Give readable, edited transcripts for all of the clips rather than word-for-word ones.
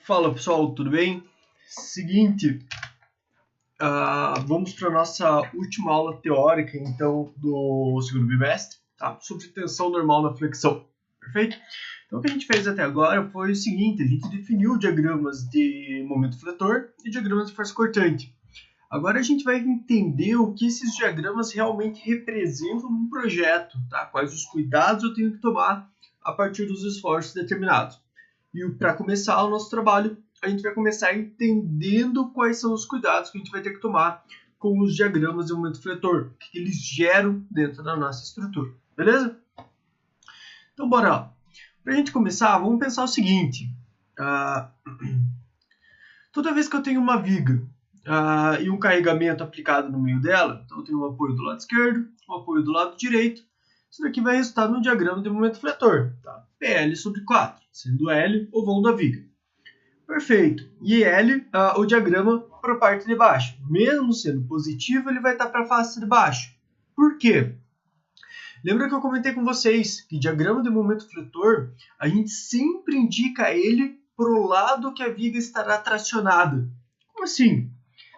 Fala pessoal, tudo bem? Seguinte, vamos para a nossa última aula teórica então do segundo bimestre, tá? Sobre tensão normal na flexão, perfeito? Então o que a gente fez até agora foi o seguinte: a gente definiu diagramas de momento fletor e diagramas de força cortante. Agora a gente vai entender o que esses diagramas realmente representam num projeto, tá? Quais os cuidados eu tenho que tomar a partir dos esforços determinados. E para começar o nosso trabalho, a gente vai começar entendendo quais são os cuidados que a gente vai ter que tomar com os diagramas de momento fletor, o que eles geram dentro da nossa estrutura, beleza? Então, bora lá. Para a gente começar, vamos pensar o seguinte. Toda vez que eu tenho uma viga e um carregamento aplicado no meio dela, então eu tenho um apoio do lado esquerdo, um apoio do lado direito, isso daqui vai resultar no diagrama de momento fletor, tá? PL sobre 4, sendo L o vão da viga. Perfeito. E L, o diagrama para a parte de baixo. Mesmo sendo positivo, ele vai estar para a face de baixo. Por quê? Lembra que eu comentei com vocês que diagrama de momento fletor, a gente sempre indica ele para o lado que a viga estará tracionada. Como assim?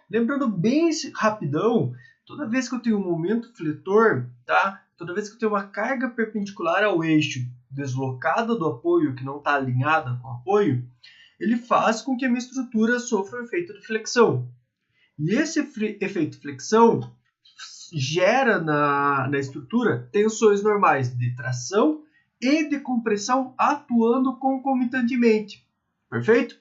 Lembrando bem rapidão, toda vez que eu tenho um momento fletor, tá? Toda vez que eu tenho uma carga perpendicular ao eixo deslocada do apoio, que não está alinhada com o apoio, ele faz com que a minha estrutura sofra o efeito de flexão. E esse efeito de flexão gera na estrutura tensões normais de tração e de compressão atuando concomitantemente. Perfeito?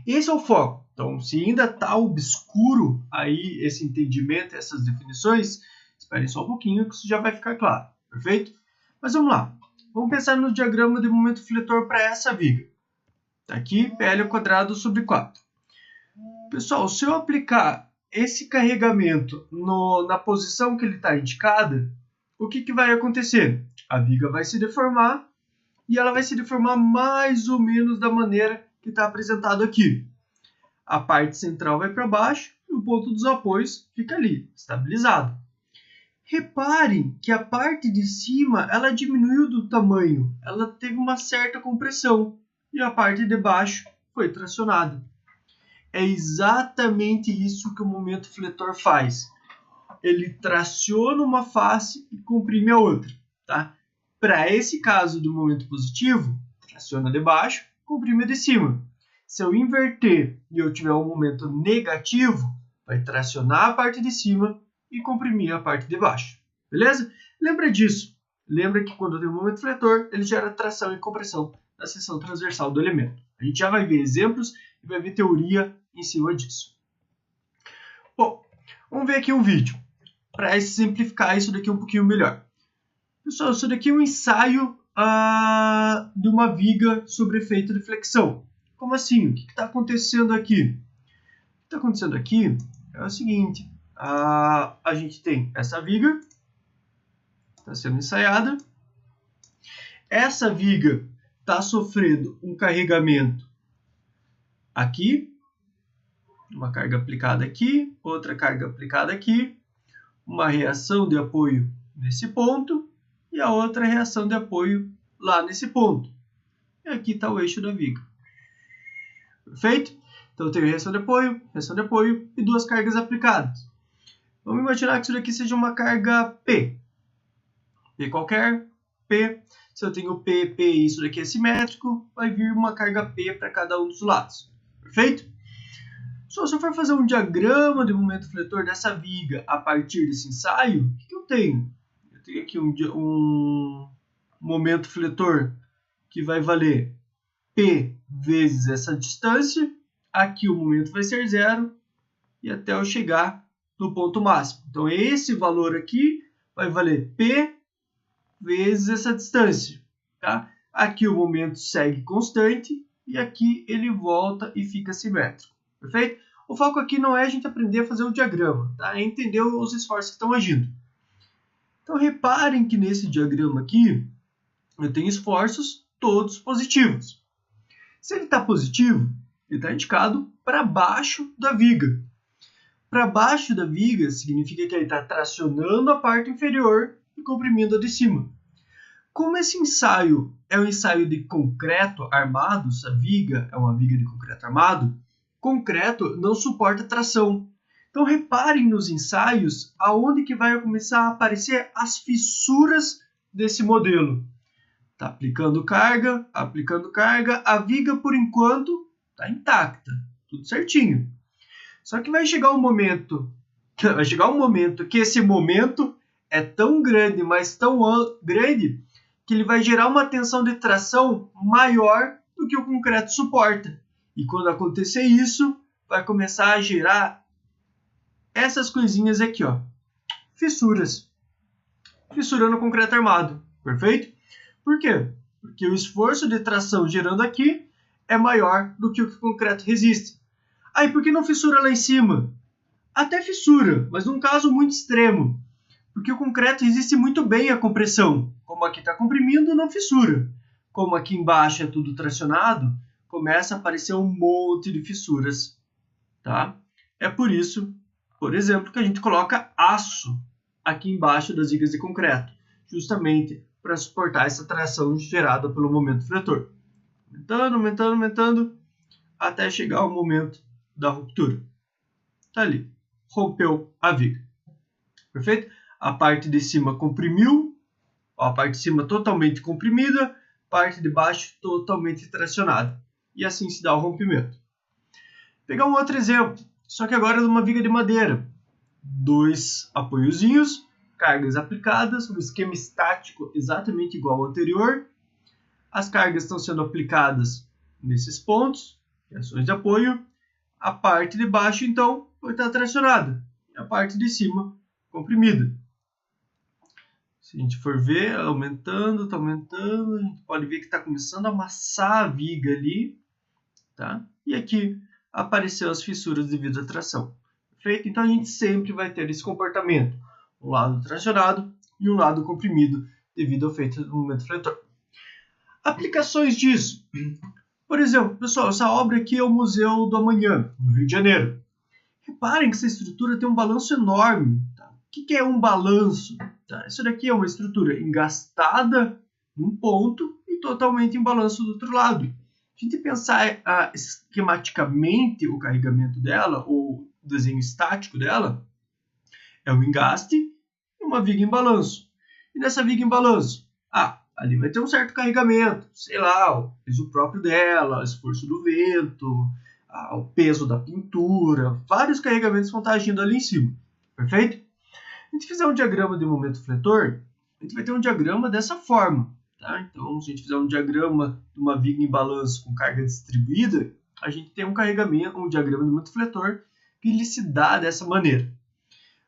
Esse é o foco. Então, se ainda está obscuro aí esse entendimento, essas definições, esperem só um pouquinho que isso já vai ficar claro. Perfeito? Mas vamos lá. Vamos pensar no diagrama de momento fletor para essa viga. Tá aqui, PL ao quadrado sobre 4. Pessoal, se eu aplicar esse carregamento na posição que ele está indicada, o que vai acontecer? A viga vai se deformar e ela vai se deformar mais ou menos da maneira que está apresentado aqui. A parte central vai para baixo e o ponto dos apoios fica ali, estabilizado. Reparem que a parte de cima ela diminuiu do tamanho, ela teve uma certa compressão e a parte de baixo foi tracionada. É exatamente isso que o momento fletor faz. Ele traciona uma face e comprime a outra. Tá? Para esse caso do momento positivo, traciona de baixo, comprime de cima. Se eu inverter e eu tiver um momento negativo, vai tracionar a parte de cima e comprimir a parte de baixo. Beleza? Lembra disso. Lembra que quando eu tenho um momento fletor, ele gera tração e compressão na seção transversal do elemento. A gente já vai ver exemplos e vai ver teoria em cima disso. Bom, vamos ver aqui um vídeo para exemplificar isso daqui um pouquinho melhor. Pessoal, isso daqui é um ensaio de uma viga sobre efeito de flexão. Como assim? O que está acontecendo aqui? O que está acontecendo aqui é o seguinte. A gente tem essa viga, está sendo ensaiada. Essa viga está sofrendo um carregamento aqui, uma carga aplicada aqui, outra carga aplicada aqui, uma reação de apoio nesse ponto e a outra reação de apoio lá nesse ponto. E aqui está o eixo da viga. Perfeito? Então eu tenho reação de apoio e duas cargas aplicadas. Vamos imaginar que isso daqui seja uma carga P. P qualquer, P. Se eu tenho P, P e isso daqui é simétrico, vai vir uma carga P para cada um dos lados. Perfeito? Se eu for fazer um diagrama de momento fletor dessa viga a partir desse ensaio, o que eu tenho? Eu tenho aqui um momento fletor que vai valer P vezes essa distância. Aqui o momento vai ser zero e até eu chegar no ponto máximo. Então esse valor aqui vai valer P vezes essa distância. Tá? Aqui o momento segue constante e aqui ele volta e fica simétrico. Perfeito? O foco aqui não é a gente aprender a fazer o diagrama, tá? É entender os esforços que estão agindo. Então reparem que nesse diagrama aqui eu tenho esforços todos positivos. Se ele está positivo, ele está indicado para baixo da viga. Para baixo da viga significa que ele está tracionando a parte inferior e comprimindo a de cima. Como esse ensaio é um ensaio de concreto armado, essa viga é uma viga de concreto armado, concreto não suporta tração. Então reparem nos ensaios aonde que vai começar a aparecer as fissuras desse modelo. Está aplicando carga, a viga por enquanto está intacta, tudo certinho. Só que vai chegar um momento que esse momento é tão grande, mas tão grande, que ele vai gerar uma tensão de tração maior do que o concreto suporta. E quando acontecer isso, vai começar a gerar essas coisinhas aqui, ó, fissuras. Fissura no concreto armado, perfeito? Por quê? Porque o esforço de tração gerando aqui é maior do que o que o concreto resiste. Aí, por que não fissura lá em cima? Até fissura, mas num caso muito extremo. Porque o concreto resiste muito bem à compressão. Como aqui está comprimindo, não fissura. Como aqui embaixo é tudo tracionado, começa a aparecer um monte de fissuras. Tá? É por isso, por exemplo, que a gente coloca aço aqui embaixo das vigas de concreto. Justamente para suportar essa tração gerada pelo momento fletor. Aumentando, até chegar ao momento da ruptura. Tá ali. Rompeu a viga. Perfeito? A parte de cima comprimiu, a parte de cima totalmente comprimida, parte de baixo totalmente tracionada. E assim se dá o rompimento. Vou pegar um outro exemplo, só que agora é de uma viga de madeira. 2 apoiozinhos, cargas aplicadas, um esquema estático exatamente igual ao anterior. As cargas estão sendo aplicadas nesses pontos, ações de apoio. A parte de baixo, então, vai estar tracionada. E a parte de cima, comprimida. Se a gente for ver, aumentando, está aumentando, a gente pode ver que está começando a amassar a viga ali. Tá? E aqui apareceu as fissuras devido à tração. Perfeito? Então a gente sempre vai ter esse comportamento. Um lado tracionado e um lado comprimido devido ao efeito do momento fletor. Aplicações disso. Por exemplo, pessoal, essa obra aqui é o Museu do Amanhã, no Rio de Janeiro. Reparem que essa estrutura tem um balanço enorme. Tá? O que é um balanço? Tá? Isso daqui é uma estrutura engastada num ponto e totalmente em balanço do outro lado. Se a gente pensar esquematicamente o carregamento dela, ou o desenho estático dela, é um engaste e uma viga em balanço. E nessa viga em balanço, ali vai ter um certo carregamento, sei lá, o peso próprio dela, o esforço do vento, o peso da pintura, vários carregamentos vão estar agindo ali em cima, perfeito? Se a gente fizer um diagrama de momento fletor, a gente vai ter um diagrama dessa forma, tá? Então, se a gente fizer um diagrama de uma viga em balanço com carga distribuída, a gente tem um carregamento, um diagrama de momento fletor que ele se dá dessa maneira.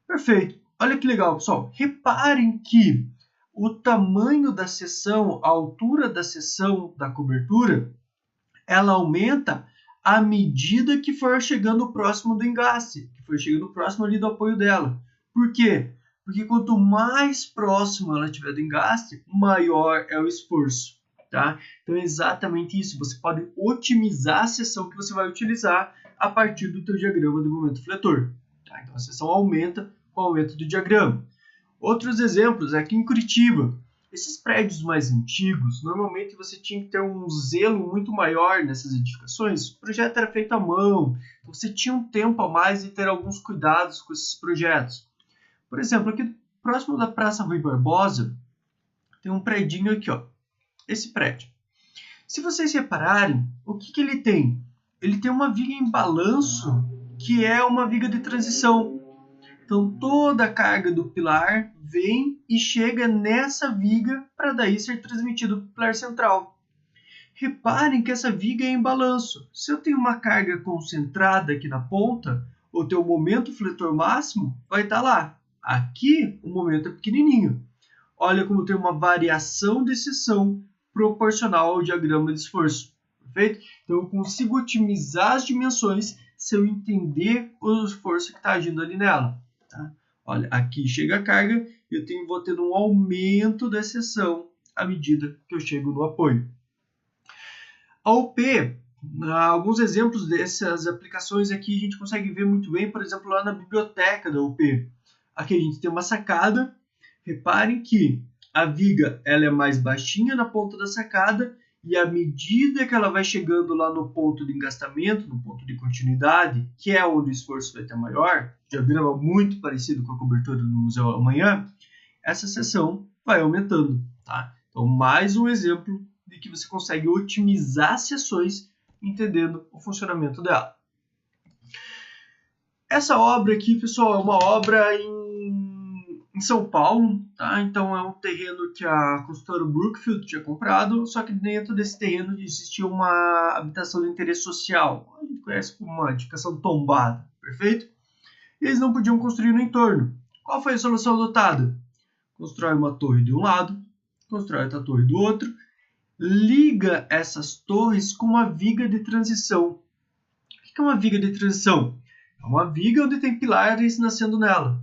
Perfeito. Olha que legal, pessoal. Reparem que o tamanho da seção, a altura da seção da cobertura, ela aumenta à medida que for chegando próximo do engaste, que for chegando próximo ali do apoio dela. Por quê? Porque quanto mais próximo ela estiver do engaste, maior é o esforço. Tá? Então é exatamente isso. Você pode otimizar a seção que você vai utilizar a partir do teu diagrama de momento fletor. Tá? Então a seção aumenta com o aumento do diagrama. Outros exemplos, aqui em Curitiba, esses prédios mais antigos, normalmente você tinha que ter um zelo muito maior nessas edificações. O projeto era feito à mão, você tinha um tempo a mais de ter alguns cuidados com esses projetos. Por exemplo, aqui próximo da Praça Rui Barbosa, tem um predinho aqui, ó, esse prédio. Se vocês repararem, o que ele tem? Ele tem uma viga em balanço, que é uma viga de transição. Então, toda a carga do pilar vem e chega nessa viga para daí ser transmitido para o pilar central. Reparem que essa viga é em balanço. Se eu tenho uma carga concentrada aqui na ponta, o teu momento fletor máximo vai estar lá. Aqui, o momento é pequenininho. Olha como tem uma variação de seção proporcional ao diagrama de esforço. Perfeito? Então, eu consigo otimizar as dimensões se eu entender o esforço que está agindo ali nela. Tá? Olha, aqui chega a carga e eu vou tendo um aumento da seção à medida que eu chego no apoio. A UP, alguns exemplos dessas aplicações aqui a gente consegue ver muito bem, por exemplo, lá na biblioteca da UP. Aqui a gente tem uma sacada. Reparem que A viga ela é mais baixinha na ponta da sacada e à medida que ela vai chegando lá no ponto de engastamento, no ponto de continuidade, que é onde o esforço vai estar maior, diagrama muito parecido com a cobertura do Museu Amanhã, essa seção vai aumentando. Tá? Então, mais um exemplo de que você consegue otimizar seções entendendo o funcionamento dela. Essa obra aqui, pessoal, é uma obra em São Paulo, tá? Então é um terreno que a construtora Brookfield tinha comprado, só que dentro desse terreno existia uma habitação de interesse social, a gente conhece como uma edificação tombada, perfeito? E eles não podiam construir no entorno. Qual foi a solução adotada? Constrói uma torre de um lado, constrói outra torre do outro, liga essas torres com uma viga de transição. O que é uma viga de transição? É uma viga onde tem pilares nascendo nela.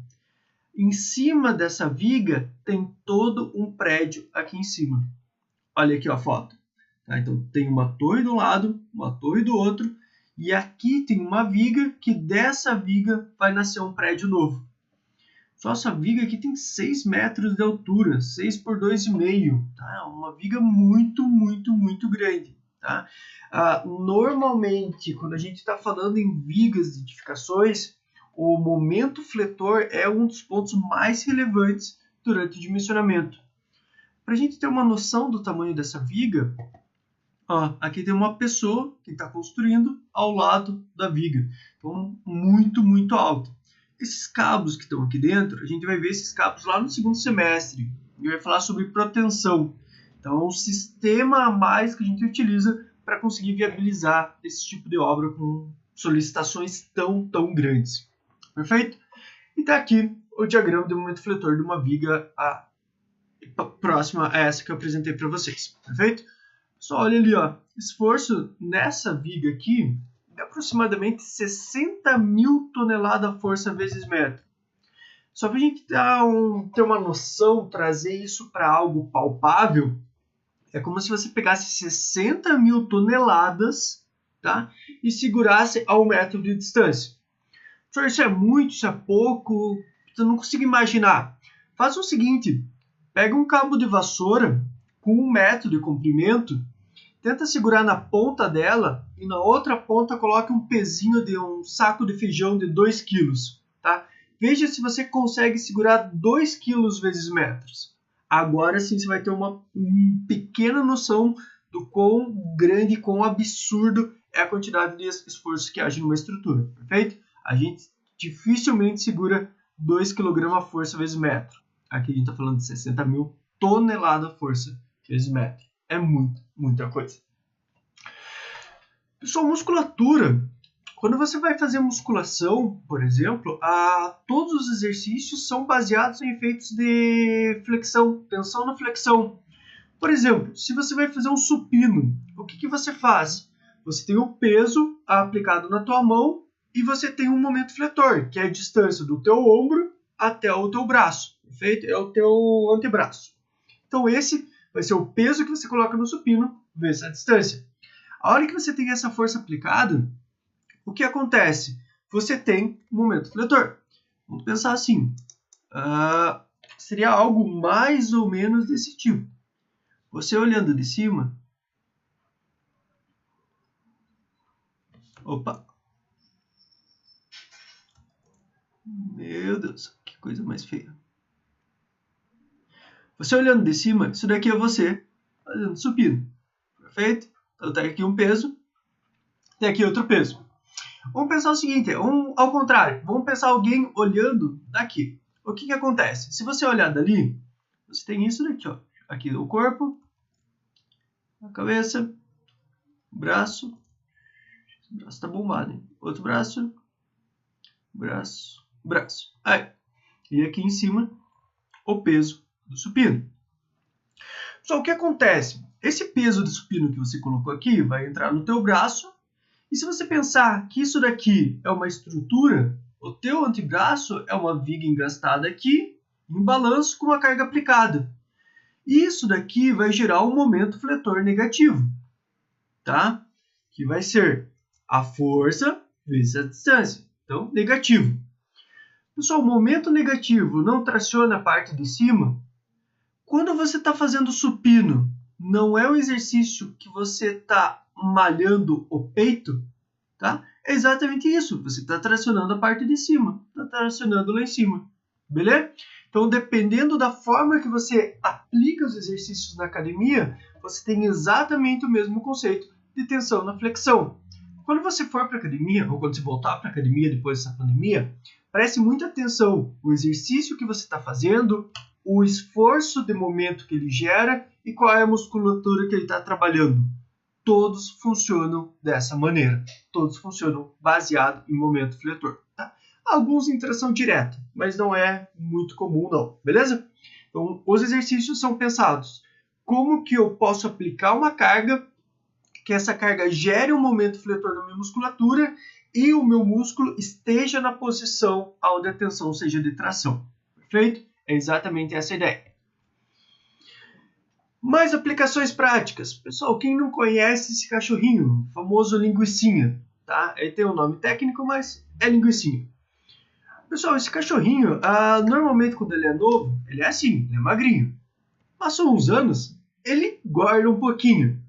Em cima dessa viga tem todo um prédio aqui em cima. Olha aqui a foto. Tá? Então tem uma torre de um lado, uma torre do outro, e aqui tem uma viga que dessa viga vai nascer um prédio novo. Só essa viga aqui tem 6 metros de altura, 6 por 2,5. Tá? Uma viga muito, muito, muito grande. Tá? Normalmente, quando a gente está falando em vigas de edificações, o momento fletor é um dos pontos mais relevantes durante o dimensionamento. Para a gente ter uma noção do tamanho dessa viga, aqui tem uma pessoa que está construindo ao lado da viga. Então, muito, muito alto. Esses cabos que estão aqui dentro, a gente vai ver esses cabos lá no segundo semestre. E vai falar sobre proteção. Então, é um sistema a mais que a gente utiliza para conseguir viabilizar esse tipo de obra com solicitações tão grandes. Perfeito? E está aqui o diagrama de momento fletor de uma viga próxima a essa que eu apresentei para vocês. Perfeito? Só olha ali, esforço nessa viga aqui de aproximadamente 60.000 toneladas força vezes metro. Só para a gente ter uma noção, trazer isso para algo palpável, é como se você pegasse 60.000 toneladas, tá? E segurasse a 1 metro de distância. Isso é muito, isso é pouco, eu não consigo imaginar. Faz o seguinte, pega um cabo de vassoura com 1 metro de comprimento, tenta segurar na ponta dela e na outra ponta coloque um pezinho de um saco de feijão de 2 kg. Tá? Veja se você consegue segurar 2 kg vezes metros. Agora sim você vai ter uma pequena noção do quão grande e quão absurdo é a quantidade de esforço que age numa estrutura. Perfeito? A gente dificilmente segura 2 kg força vezes metro. Aqui a gente está falando de 60.000 toneladas força vezes metro. É muita coisa. Pessoal, musculatura. Quando você vai fazer musculação, por exemplo, todos os exercícios são baseados em efeitos de flexão, tensão na flexão. Por exemplo, se você vai fazer um supino, o que você faz? Você tem o peso aplicado na tua mão e você tem um momento fletor, que é a distância do teu ombro até o teu braço, perfeito? É o teu antebraço. Então esse vai ser o peso que você coloca no supino vezes a distância. A hora que você tem essa força aplicada, o que acontece? Você tem um momento fletor. Vamos pensar assim, seria algo mais ou menos desse tipo. Você olhando de cima, meu Deus, que coisa mais feia. Você olhando de cima, isso daqui é você fazendo supino, perfeito? Então tem aqui um peso, tem aqui outro peso. Vamos pensar o seguinte, ao contrário, vamos pensar alguém olhando daqui. O que acontece? Se você olhar dali, você tem isso daqui, aqui o corpo, a cabeça, o braço está bombado, hein? Outro braço, braço. Aí. E aqui em cima, o peso do supino. Só o que acontece? Esse peso do supino que você colocou aqui vai entrar no teu braço. E se você pensar que isso daqui é uma estrutura, o teu antebraço é uma viga engastada aqui, em balanço com a carga aplicada. Isso daqui vai gerar um momento fletor negativo, tá? Que vai ser a força vezes a distância. Então, negativo. Pessoal, o momento negativo não traciona a parte de cima? Quando você está fazendo supino, não é um exercício que você está malhando o peito, tá? É exatamente isso. Você está tracionando a parte de cima, está tracionando lá em cima, beleza? Então, dependendo da forma que você aplica os exercícios na academia, você tem exatamente o mesmo conceito de tensão na flexão. Quando você for para a academia, ou quando você voltar para a academia depois dessa pandemia, preste muita atenção no exercício que você está fazendo, o esforço de momento que ele gera e qual é a musculatura que ele está trabalhando. Todos funcionam dessa maneira. Todos funcionam baseado em momento fletor. Tá? Alguns em tração direta, mas não é muito comum não, beleza? Então, os exercícios são pensados. Como que eu posso aplicar uma carga, que essa carga gere um momento fletor na minha musculatura e o meu músculo esteja na posição onde a tensão seja de tração. Perfeito? É exatamente essa a ideia. Mais aplicações práticas. Pessoal, quem não conhece esse cachorrinho, famoso linguicinha, tá? Ele tem um nome técnico, mas é linguicinha. Pessoal, esse cachorrinho, normalmente quando ele é novo, ele é assim, ele é magrinho. Passou uns anos, ele engorda um pouquinho.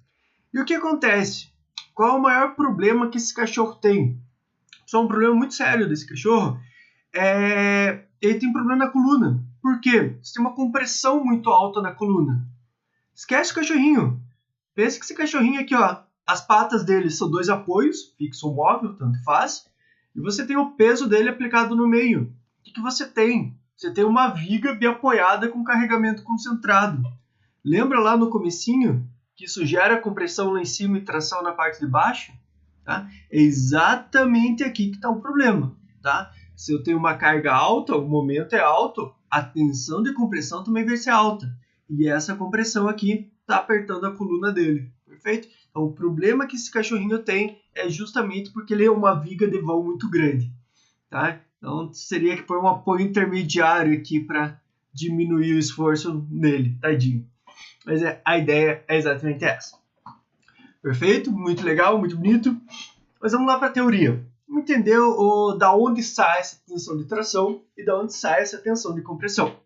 E o que acontece? Qual é o maior problema que esse cachorro tem? Só um problema muito sério desse cachorro ele tem problema na coluna. Por quê? Você tem uma compressão muito alta na coluna. Esquece o cachorrinho. Pensa que esse cachorrinho aqui, ó, as patas dele são dois apoios, fixo ou móvel, tanto faz, e você tem o peso dele aplicado no meio. O que você tem? Você tem uma viga bem apoiada com carregamento concentrado. Lembra lá no comecinho que isso gera compressão lá em cima e tração na parte de baixo? Tá? É exatamente aqui que está o problema. Tá? Se eu tenho uma carga alta, o momento é alto, a tensão de compressão também vai ser alta. E essa compressão aqui está apertando a coluna dele, perfeito? Então, o problema que esse cachorrinho tem é justamente porque ele é uma viga de vão muito grande, tá? Então, seria que pôr um apoio intermediário aqui para diminuir o esforço nele, tadinho. Mas a ideia é exatamente essa. Perfeito? Muito legal, muito bonito. Mas vamos lá para a teoria. Vamos entender da onde sai essa tensão de tração e da onde sai essa tensão de compressão.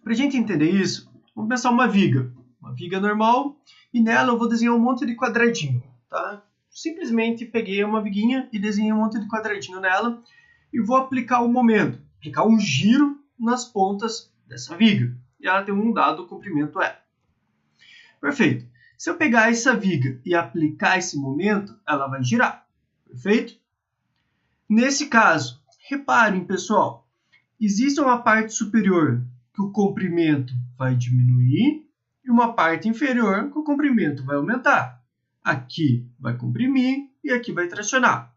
Para a gente entender isso, vamos pensar uma viga normal, e nela eu vou desenhar um monte de quadradinho, tá? Simplesmente peguei uma viguinha e desenhei um monte de quadradinho nela e vou aplicar um momento, aplicar um giro nas pontas dessa viga. E ela tem um dado comprimento E. Perfeito. Se eu pegar essa viga e aplicar esse momento, ela vai girar. Perfeito? Nesse caso, reparem, pessoal, existe uma parte superior que o comprimento vai diminuir e uma parte inferior que o comprimento vai aumentar. Aqui vai comprimir e aqui vai tracionar.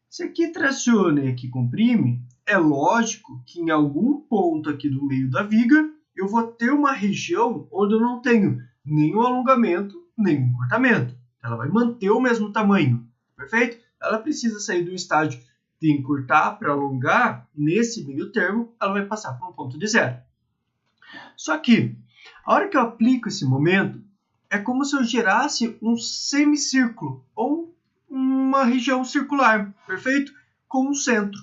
Se aqui traciona e aqui comprime, é lógico que em algum ponto aqui do meio da viga eu vou ter uma região onde eu não tenho nenhum alongamento, nenhum encurtamento. Ela vai manter o mesmo tamanho, perfeito? Ela precisa sair do estágio de encurtar para alongar, nesse meio termo, ela vai passar por um ponto de zero. Só que, a hora que eu aplico esse momento, é como se eu gerasse um semicírculo, ou uma região circular, perfeito? Com um centro.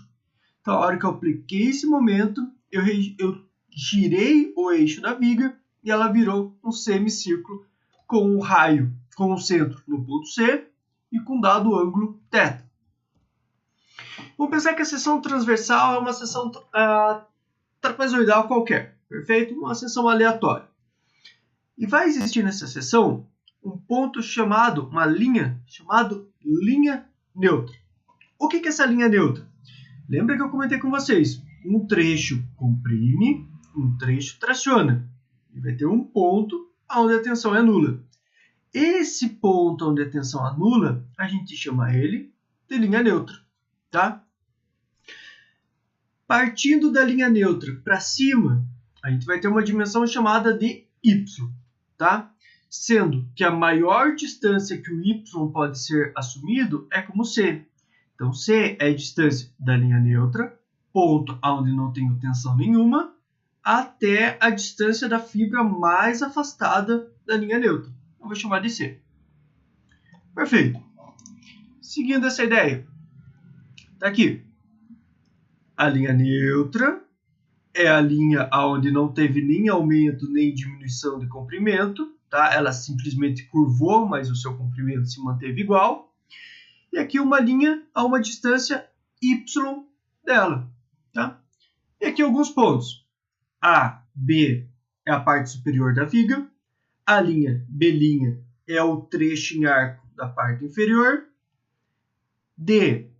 Então, a hora que eu apliquei esse momento, eu girei o eixo da viga e ela virou um semicírculo com um raio, com o centro no ponto C e com dado ângulo θ. Vamos pensar que a seção transversal é uma seção trapezoidal qualquer, perfeito? Uma seção aleatória. E vai existir nessa seção um ponto chamado, uma linha, chamado linha neutra. O que é essa linha neutra? Lembra que eu comentei com vocês? Um trecho comprime, um trecho traciona. E vai ter um ponto onde a tensão é nula. Esse ponto onde a tensão é nula, a gente chama ele de linha neutra. Tá? Partindo da linha neutra para cima, a gente vai ter uma dimensão chamada de y. Tá? Sendo que a maior distância que o y pode ser assumido é como c. Então, c é a distância da linha neutra, ponto onde não tenho tensão nenhuma, até a distância da fibra mais afastada da linha neutra. Eu vou chamar de c. Perfeito. Seguindo essa ideia, está aqui a linha neutra, é a linha onde não teve nem aumento nem diminuição de comprimento, tá? Ela simplesmente curvou, mas o seu comprimento se manteve igual. E aqui uma linha a uma distância y dela, tá? E aqui alguns pontos. A, B é a parte superior da viga. A linha B' é o trecho em arco da parte inferior. D,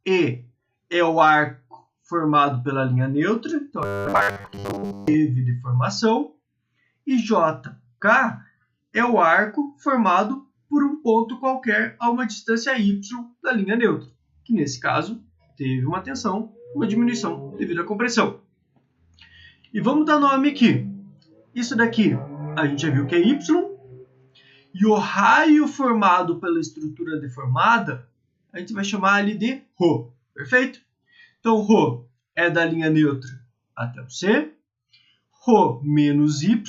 E é o arco formado pela linha neutra, então é o arco que não teve deformação. E J, K é o arco formado por um ponto qualquer a uma distância y da linha neutra, que nesse caso teve uma tensão, uma diminuição devido à compressão. E vamos dar nome aqui. Isso daqui a gente já viu que é y, e o raio formado pela estrutura deformada a gente vai chamar ele de ρ, perfeito? Então ρ é da linha neutra até o C, ρ menos y,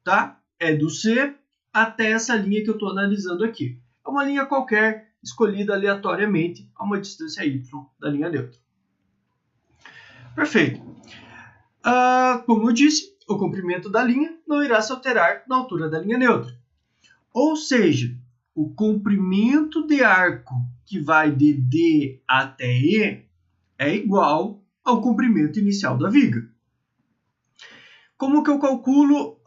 tá? É do C até essa linha que eu estou analisando aqui. É uma linha qualquer, escolhida aleatoriamente a uma distância y da linha neutra. Perfeito. Como eu disse, o comprimento da linha não irá se alterar na altura da linha neutra. Ou seja, o comprimento de arco que vai de D até E é igual ao comprimento inicial da viga. Como que eu calculo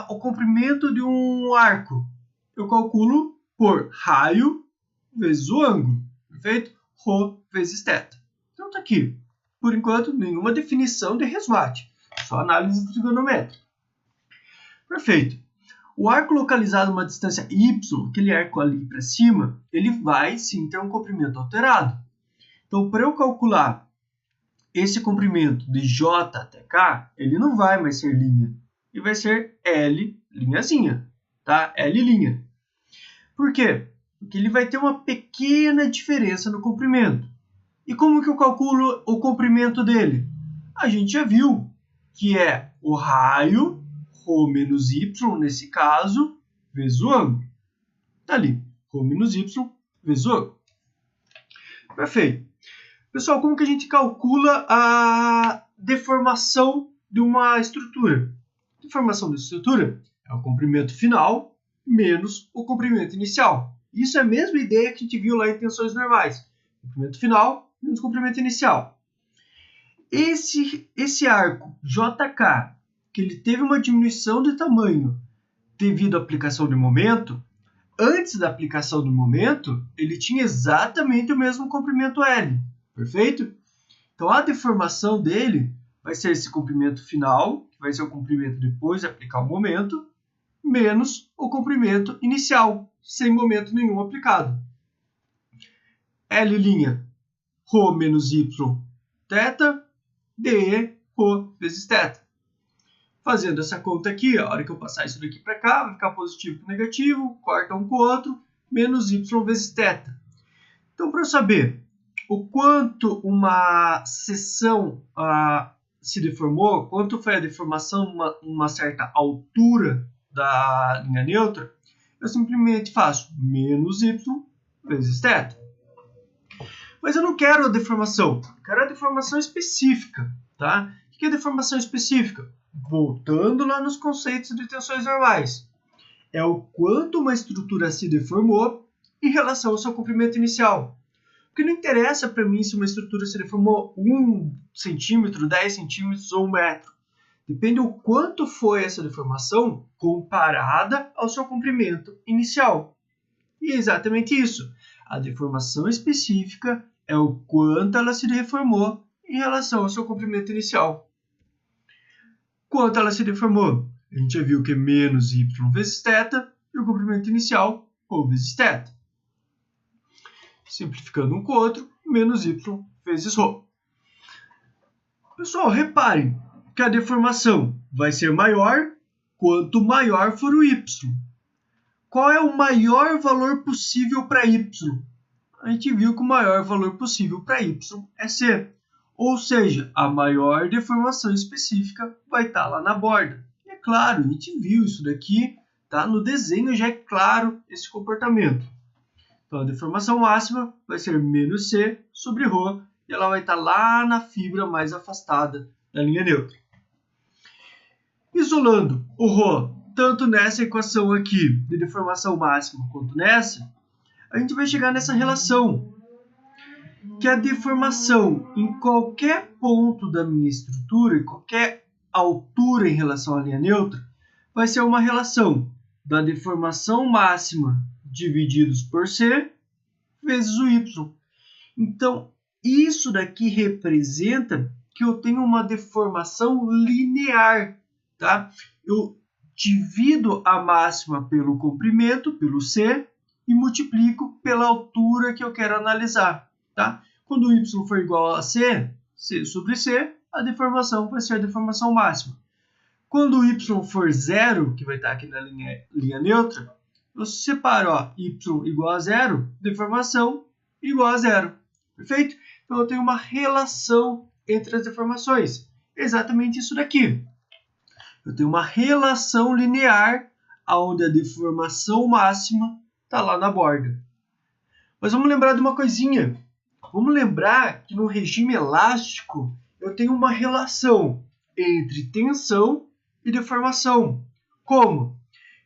o comprimento de um arco? Eu calculo por raio vezes o ângulo, perfeito? Ρ vezes θ. Então está aqui. Por enquanto, nenhuma definição de resmate, só análise trigonométrica. Perfeito. O arco localizado a uma distância y, aquele arco ali para cima, ele vai sim ter um comprimento alterado. Então, para eu calcular esse comprimento de J até K, ele não vai mais ser linha, ele vai ser L linhazinha, tá? L linha. Por quê? Porque ele vai ter uma pequena diferença no comprimento. E como que eu calculo o comprimento dele? A gente já viu que é o raio, ρ menos y, nesse caso, vezes o ângulo. Tá ali, ρ menos y vezes o ângulo. Perfeito. Pessoal, como que a gente calcula a deformação de uma estrutura? A deformação da estrutura é o comprimento final menos o comprimento inicial. Isso é a mesma ideia que a gente viu lá em tensões normais. Comprimento final menos comprimento inicial. Esse arco JK, que ele teve uma diminuição de tamanho devido à aplicação de momento, antes da aplicação do momento, ele tinha exatamente o mesmo comprimento L. Perfeito? Então, a deformação dele vai ser esse comprimento final, que vai ser o comprimento depois de aplicar o momento, menos o comprimento inicial, sem momento nenhum aplicado. L', ρ menos y, θ, dE, ρ vezes θ. Fazendo essa conta aqui, a hora que eu passar isso daqui para cá, vai ficar positivo com negativo, corta um com o outro, menos y vezes θ. Então, para eu saber o quanto uma seção se deformou, quanto foi a deformação numa certa altura da linha neutra, eu simplesmente faço menos y vezes θ. Mas eu não quero a deformação, eu quero a deformação específica, tá? O que é deformação específica? Voltando lá nos conceitos de tensões normais. É o quanto uma estrutura se deformou em relação ao seu comprimento inicial. Porque não interessa para mim se uma estrutura se deformou 1 centímetro, 10 centímetros ou 1 metro. Depende o quanto foi essa deformação comparada ao seu comprimento inicial. E é exatamente isso. A deformação específica é o quanto ela se deformou em relação ao seu comprimento inicial. Quanto ela se deformou? A gente já viu que é menos y vezes θ e o comprimento inicial, ρ vezes θ. Simplificando um com o outro, menos y vezes ρ. Pessoal, reparem que a deformação vai ser maior quanto maior for o y. Qual é o maior valor possível para y? A gente viu que o maior valor possível para y é c. Ou seja, a maior deformação específica vai estar lá na borda. E é claro, a gente viu isso daqui, tá? No desenho já é claro esse comportamento. Então, a deformação máxima vai ser menos c sobre ρ, e ela vai estar lá na fibra mais afastada na linha neutra. Isolando o ρ, tanto nessa equação aqui de deformação máxima quanto nessa, a gente vai chegar nessa relação, que a deformação em qualquer ponto da minha estrutura, em qualquer altura em relação à linha neutra, vai ser uma relação da deformação máxima divididos por c vezes o y. Então, isso daqui representa que eu tenho uma deformação linear, tá? Eu divido a máxima pelo comprimento, pelo c, e multiplico pela altura que eu quero analisar, tá? Quando o y for igual a c, c sobre c, a deformação vai ser a deformação máxima. Quando o y for zero, que vai estar aqui na linha neutra, eu separo, ó, y igual a zero, deformação igual a zero. Perfeito? Então, eu tenho uma relação entre as deformações. Exatamente isso daqui. Eu tenho uma relação linear onde a deformação máxima está lá na borda. Mas vamos lembrar de uma coisinha. Vamos lembrar que no regime elástico eu tenho uma relação entre tensão e deformação. Como?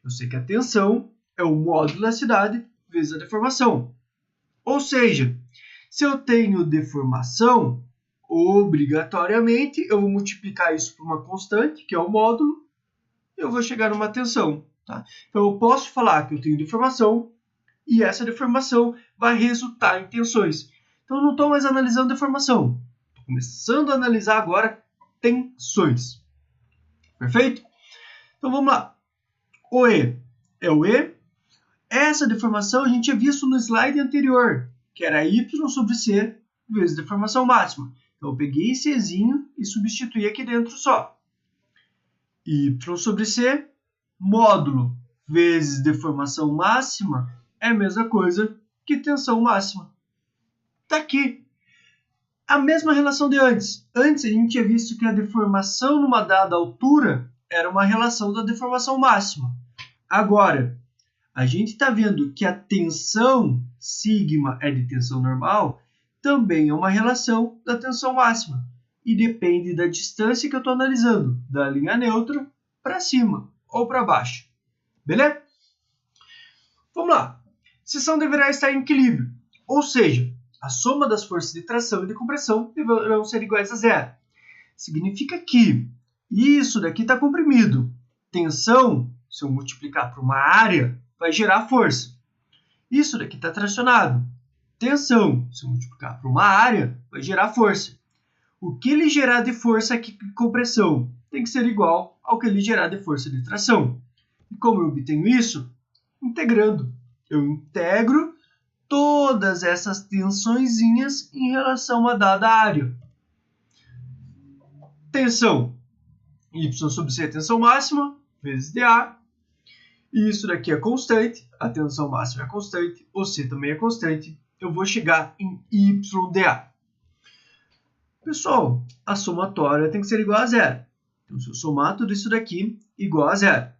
Eu sei que a tensão é o módulo da elasticidade vezes a deformação. Ou seja, se eu tenho deformação, obrigatoriamente eu vou multiplicar isso por uma constante, que é o módulo, e eu vou chegar numa tensão. Tá? Então eu posso falar que eu tenho deformação e essa deformação vai resultar em tensões. Então eu não estou mais analisando deformação. Estou começando a analisar agora tensões. Perfeito? Então vamos lá. O E é o E. Essa deformação a gente tinha visto no slide anterior, que era y sobre c vezes deformação máxima. Então eu peguei esse Ezinho e substituí aqui dentro só. Y sobre c, módulo vezes deformação máxima, é a mesma coisa que tensão máxima. Está aqui. A mesma relação de antes. Antes a gente tinha visto que a deformação numa dada altura era uma relação da deformação máxima. Agora, a gente está vendo que a tensão sigma é de tensão normal, também é uma relação da tensão máxima. E depende da distância que eu estou analisando, da linha neutra para cima ou para baixo. Beleza? Vamos lá. Seção deverá estar em equilíbrio, ou seja, a soma das forças de tração e de compressão deverão ser iguais a zero. Significa que isso daqui está comprimido. Tensão, se eu multiplicar por uma área, vai gerar força. Isso daqui está tracionado. Tensão, se eu multiplicar por uma área, vai gerar força. O que ele gerar de força aqui de compressão tem que ser igual ao que ele gerar de força de tração. E como eu obtenho isso? Integrando. Eu integro todas essas tensõezinhas em relação a dada área. Tensão. Y sobre C é tensão máxima, vezes dA. E isso daqui é constante, a tensão máxima é constante, o C também é constante. Eu vou chegar em YdA. Pessoal, a somatória tem que ser igual a zero. Então, se eu somar tudo isso daqui, igual a zero.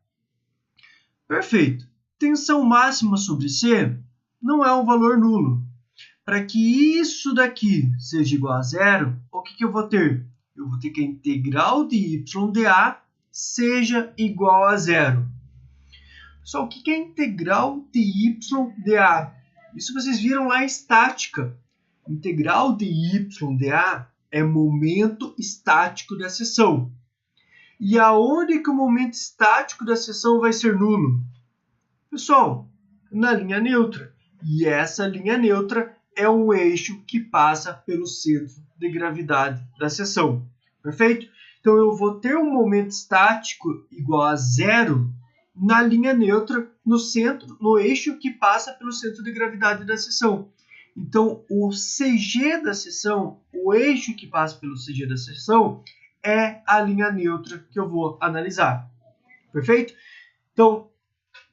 Perfeito. Tensão máxima sobre C não é um valor nulo. Para que isso daqui seja igual a zero, o que eu vou ter? Eu vou ter que a integral de YdA seja igual a zero. Pessoal, o que é integral de YdA? Isso vocês viram lá em estática. Integral de YdA é momento estático da seção. E aonde que o momento estático da seção vai ser nulo? Pessoal, na linha neutra. E essa linha neutra é um eixo que passa pelo centro de gravidade da seção. Perfeito? Então eu vou ter um momento estático igual a zero na linha neutra, no centro, no eixo que passa pelo centro de gravidade da seção. Então o CG da seção, o eixo que passa pelo CG da seção, é a linha neutra que eu vou analisar. Perfeito? Então,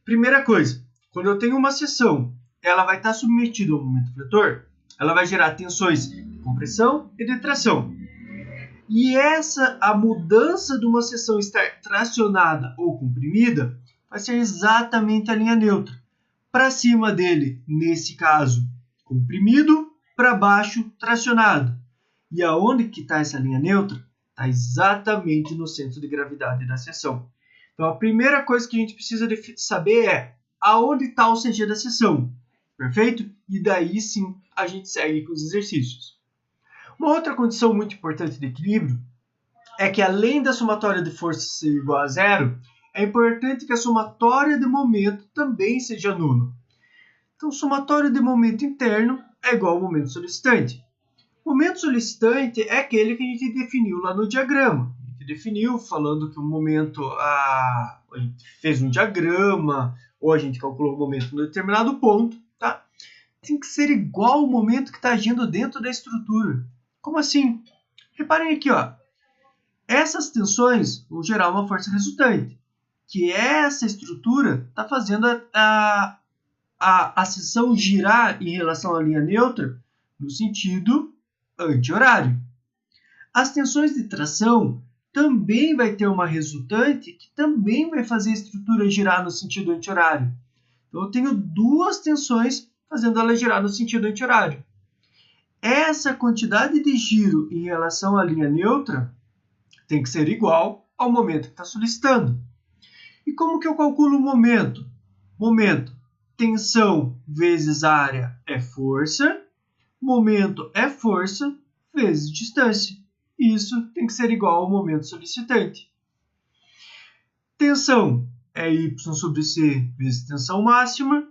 primeira coisa, quando eu tenho uma seção, ela vai estar submetida ao momento fletor, ela vai gerar tensões de compressão e de tração. E a mudança de uma seção estar tracionada ou comprimida vai ser exatamente a linha neutra. Para cima dele, nesse caso, comprimido, para baixo, tracionado. E aonde que está essa linha neutra? Está exatamente no centro de gravidade da seção. Então, a primeira coisa que a gente precisa saber é aonde está o CG da seção. Perfeito? E daí sim a gente segue com os exercícios. Uma outra condição muito importante de equilíbrio é que, além da somatória de força ser igual a zero, é importante que a somatória de momento também seja nula. Então, somatório de momento interno é igual ao momento solicitante. O momento solicitante é aquele que a gente definiu lá no diagrama. A gente definiu falando que o momento, a gente fez um diagrama, ou a gente calculou o momento em determinado ponto, tá? Tem que ser igual ao momento que está agindo dentro da estrutura. Como assim? Reparem aqui, ó. Essas tensões vão gerar uma força resultante, que essa estrutura está fazendo a seção girar em relação à linha neutra no sentido anti-horário. As tensões de tração também vai ter uma resultante que também vai fazer a estrutura girar no sentido anti-horário. Então, eu tenho duas tensões fazendo ela girar no sentido anti-horário. Essa quantidade de giro em relação à linha neutra tem que ser igual ao momento que está solicitando. E como que eu calculo o momento? Momento, tensão vezes área é força. Momento é força vezes distância. Isso tem que ser igual ao momento solicitante. Tensão é y sobre c vezes tensão máxima.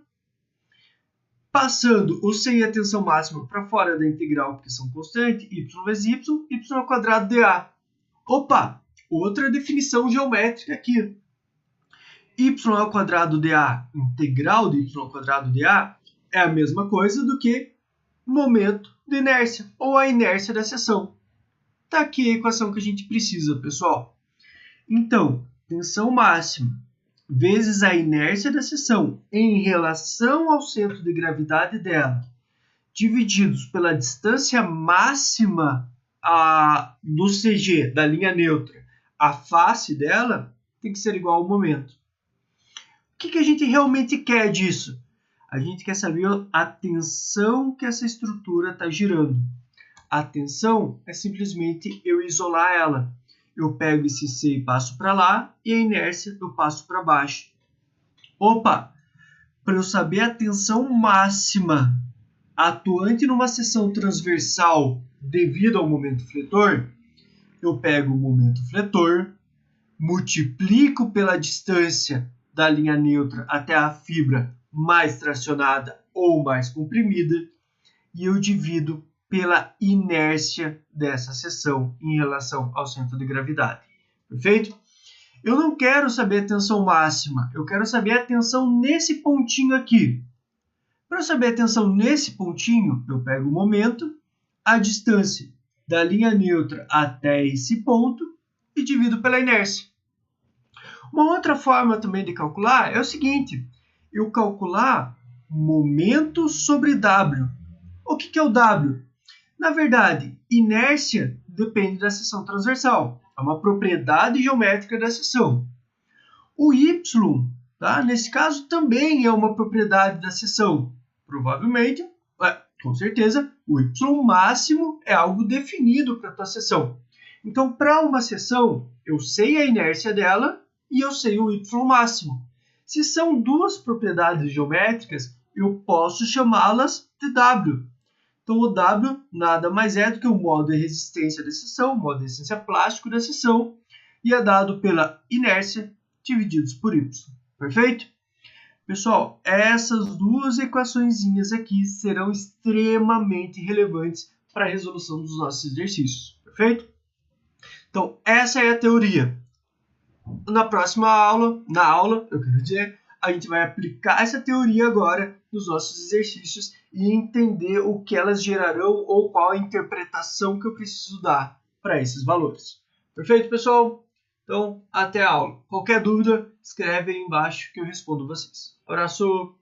Passando o c e a tensão máxima para fora da integral, porque são constantes, y vezes y ao quadrado dA. Opa! Outra definição geométrica aqui. Y ao quadrado dA, integral de y ao quadrado dA, é a mesma coisa do que momento de inércia, ou a inércia da seção. Está aqui a equação que a gente precisa, pessoal. Então, tensão máxima vezes a inércia da seção em relação ao centro de gravidade dela, divididos pela distância máxima do CG, da linha neutra, à face dela, tem que ser igual ao momento. O que a gente realmente quer disso? A gente quer saber a tensão que essa estrutura está girando. A tensão é simplesmente eu isolar ela. Eu pego esse C e passo para lá, e a inércia eu passo para baixo. Opa! Para eu saber a tensão máxima atuante numa seção transversal devido ao momento fletor, eu pego o momento fletor, multiplico pela distância da linha neutra até a fibra mais tracionada ou mais comprimida, e eu divido pela inércia dessa seção em relação ao centro de gravidade. Perfeito? Eu não quero saber a tensão máxima, eu quero saber a tensão nesse pontinho aqui. Para saber a tensão nesse pontinho, eu pego o momento, a distância da linha neutra até esse ponto e divido pela inércia. Uma outra forma também de calcular é o seguinte: eu calcular momento sobre W. O que é o W? Na verdade, inércia depende da seção transversal. É uma propriedade geométrica da seção. O Y, tá? Nesse caso, também é uma propriedade da seção. Provavelmente, com certeza, o Y máximo é algo definido para a tua seção. Então, para uma seção, eu sei a inércia dela e eu sei o Y máximo. Se são duas propriedades geométricas, eu posso chamá-las de W. Então, o W nada mais é do que o modo de resistência da seção, o modo de resistência plástico da seção, e é dado pela inércia divididos por Y. Perfeito? Pessoal, essas duas equaçõezinhas aqui serão extremamente relevantes para a resolução dos nossos exercícios. Perfeito? Então, essa é a teoria. Na próxima aula, a gente vai aplicar essa teoria agora nos nossos exercícios e entender o que elas gerarão ou qual a interpretação que eu preciso dar para esses valores. Perfeito, pessoal? Então, até a aula. Qualquer dúvida, escreve aí embaixo que eu respondo vocês. Abraço!